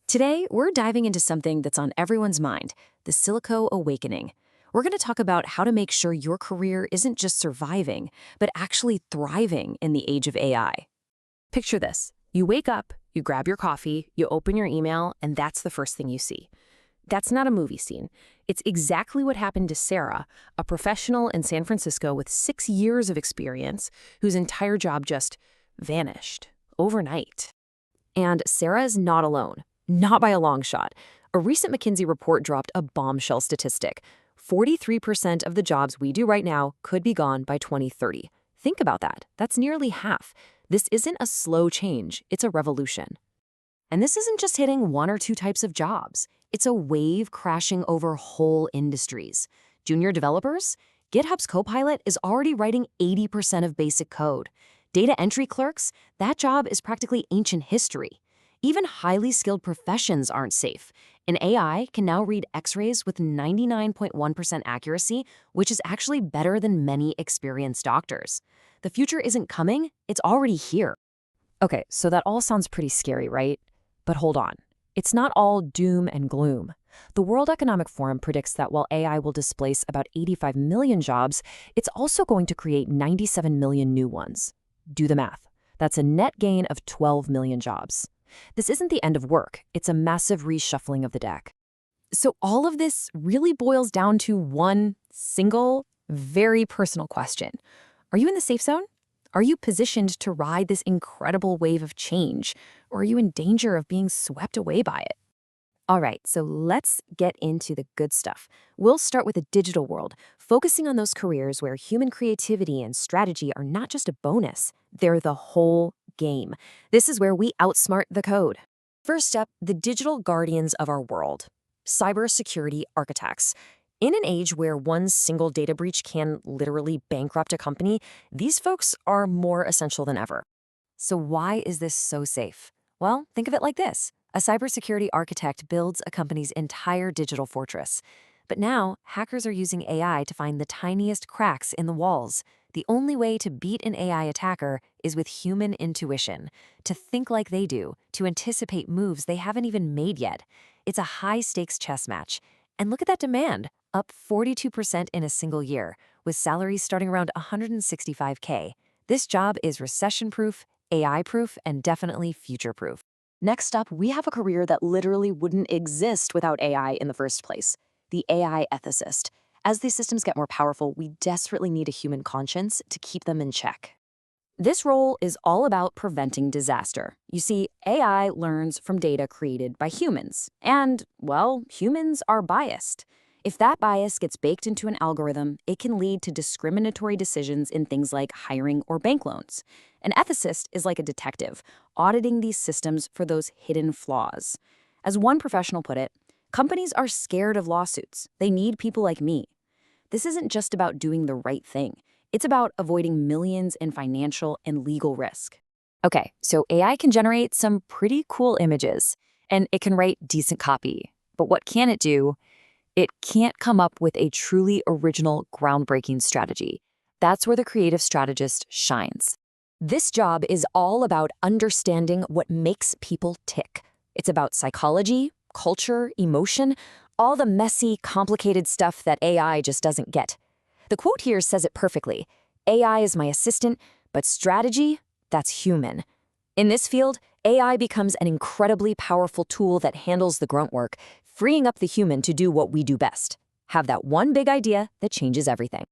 Today, we're diving into something that's on everyone's mind, the Silico Awakening. We're going to talk about how to make sure your career isn't just surviving, but actually thriving in the age of AI. Picture this. You wake up, you grab your coffee, you open your email, and that's the first thing you see. That's not a movie scene. It's exactly what happened to Sarah, a professional in San Francisco with 6 years of experience, whose entire job just vanished overnight. And Sarah is not alone. Not by a long shot. A recent McKinsey report dropped a bombshell statistic. 43% of the jobs we do right now could be gone by 2030. Think about that. That's nearly half. This isn't a slow change, it's a revolution. And this isn't just hitting one or two types of jobs. It's a wave crashing over whole industries. Junior developers? GitHub's Copilot is already writing 80% of basic code. Data entry clerks? That job is practically ancient history. Even highly skilled professions aren't safe. An AI can now read X-rays with 99.1% accuracy, which is actually better than many experienced doctors. The future isn't coming, it's already here. Okay, so that all sounds pretty scary, right? But hold on. It's not all doom and gloom. The World Economic Forum predicts that while AI will displace about 85 million jobs, it's also going to create 97 million new ones. Do the math. That's a net gain of 12 million jobs. This isn't the end of work, it's a massive reshuffling of the deck. So all of this really boils down to one single, very personal question. Are you in the safe zone? Are you positioned to ride this incredible wave of change, or are you in danger of being swept away by it? All right, so let's get into the good stuff. We'll start with the digital world, focusing on those careers where human creativity and strategy are not just a bonus, they're the whole game. This is where we outsmart the code. First up, the digital guardians of our world, cybersecurity architects. In an age where one single data breach can literally bankrupt a company, these folks are more essential than ever. So why is this so safe? Well, think of it like this. A cybersecurity architect builds a company's entire digital fortress. But now, hackers are using AI to find the tiniest cracks in the walls. The only way to beat an AI attacker is with human intuition, to think like they do, to anticipate moves they haven't even made yet. It's a high-stakes chess match. And look at that demand, up 42% in a single year, with salaries starting around $165K. This job is recession-proof, AI-proof, and definitely future-proof. Next up, we have a career that literally wouldn't exist without AI in the first place, the AI ethicist. As these systems get more powerful, we desperately need a human conscience to keep them in check. This role is all about preventing disaster. You see, AI learns from data created by humans. And, well, humans are biased. If that bias gets baked into an algorithm, it can lead to discriminatory decisions in things like hiring or bank loans. An ethicist is like a detective, auditing these systems for those hidden flaws. As one professional put it, companies are scared of lawsuits. They need people like me. This isn't just about doing the right thing. It's about avoiding millions in financial and legal risk. Okay, so AI can generate some pretty cool images, and it can write decent copy. But what can it do? It can't come up with a truly original, groundbreaking strategy. That's where the creative strategist shines. This job is all about understanding what makes people tick. It's about psychology, culture, emotion, all the messy, complicated stuff that AI just doesn't get. The quote here says it perfectly. AI is my assistant, but strategy, that's human. In this field, AI becomes an incredibly powerful tool that handles the grunt work, freeing up the human to do what we do best. Have that one big idea that changes everything.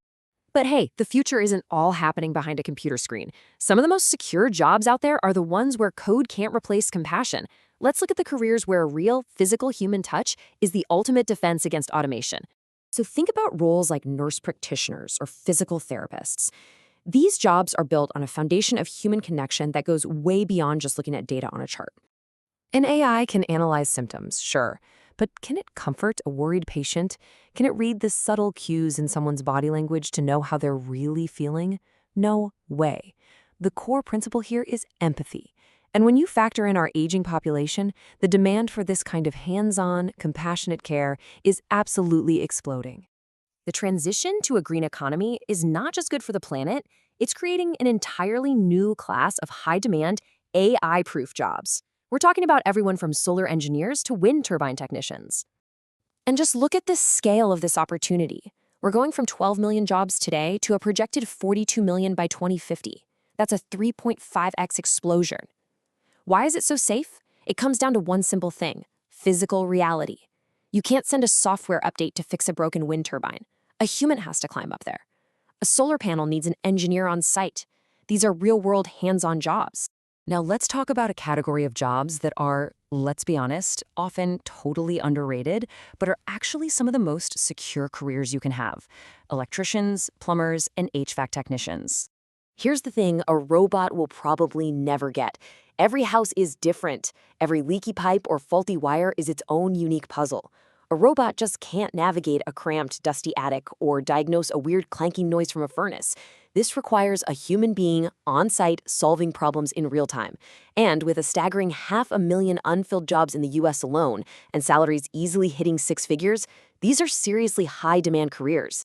But hey, the future isn't all happening behind a computer screen. Some of the most secure jobs out there are the ones where code can't replace compassion. Let's look at the careers where a real, physical human touch is the ultimate defense against automation. So think about roles like nurse practitioners or physical therapists. These jobs are built on a foundation of human connection that goes way beyond just looking at data on a chart. An AI can analyze symptoms, sure, but can it comfort a worried patient? Can it read the subtle cues in someone's body language to know how they're really feeling? No way. The core principle here is empathy. And when you factor in our aging population, the demand for this kind of hands-on, compassionate care is absolutely exploding. The transition to a green economy is not just good for the planet, it's creating an entirely new class of high-demand, AI-proof jobs. We're talking about everyone from solar engineers to wind turbine technicians. And just look at the scale of this opportunity. We're going from 12 million jobs today to a projected 42 million by 2050. That's a 3.5x explosion. Why is it so safe? It comes down to one simple thing: physical reality. You can't send a software update to fix a broken wind turbine. A human has to climb up there. A solar panel needs an engineer on site. These are real-world hands-on jobs. Now let's talk about a category of jobs that are, let's be honest, often totally underrated, but are actually some of the most secure careers you can have: electricians, plumbers, and HVAC technicians. Here's the thing a robot will probably never get. Every house is different. Every leaky pipe or faulty wire is its own unique puzzle. A robot just can't navigate a cramped, dusty attic or diagnose a weird clanking noise from a furnace. This requires a human being on site solving problems in real time. And with a staggering 500,000 unfilled jobs in the US alone and salaries easily hitting six figures, these are seriously high-demand careers.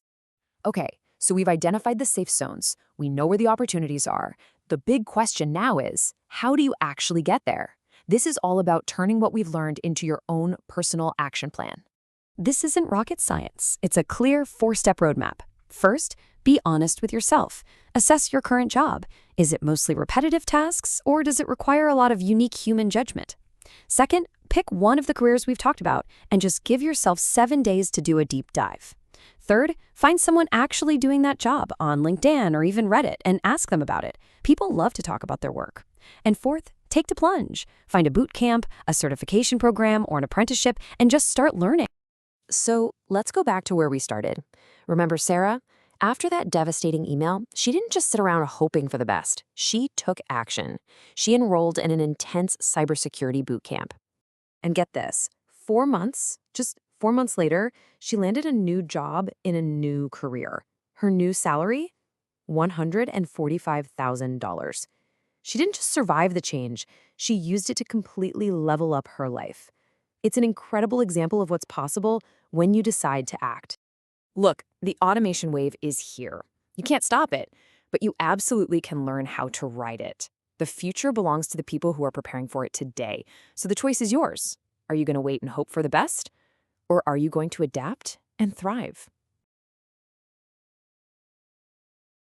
Okay, so we've identified the safe zones. We know where the opportunities are. The big question now is, how do you actually get there? This is all about turning what we've learned into your own personal action plan. This isn't rocket science. It's a clear 4-step roadmap. First, be honest with yourself. Assess your current job. Is it mostly repetitive tasks, or does it require a lot of unique human judgment? Second, pick one of the careers we've talked about and just give yourself 7 days to do a deep dive. Third, find someone actually doing that job on LinkedIn or even Reddit and ask them about it. People love to talk about their work. And fourth, take the plunge. Find a boot camp, a certification program, or an apprenticeship and just start learning. So let's go back to where we started. Remember Sarah? After that devastating email, she didn't just sit around hoping for the best. She took action. She enrolled in an intense cybersecurity boot camp. And get this, 4 months, just 4 months later, she landed a new job in a new career. Her new salary? $145,000. She didn't just survive the change, she used it to completely level up her life. It's an incredible example of what's possible when you decide to act. Look, the automation wave is here. You can't stop it, but you absolutely can learn how to ride it. The future belongs to the people who are preparing for it today, so the choice is yours. Are you going to wait and hope for the best? Or are you going to adapt and thrive?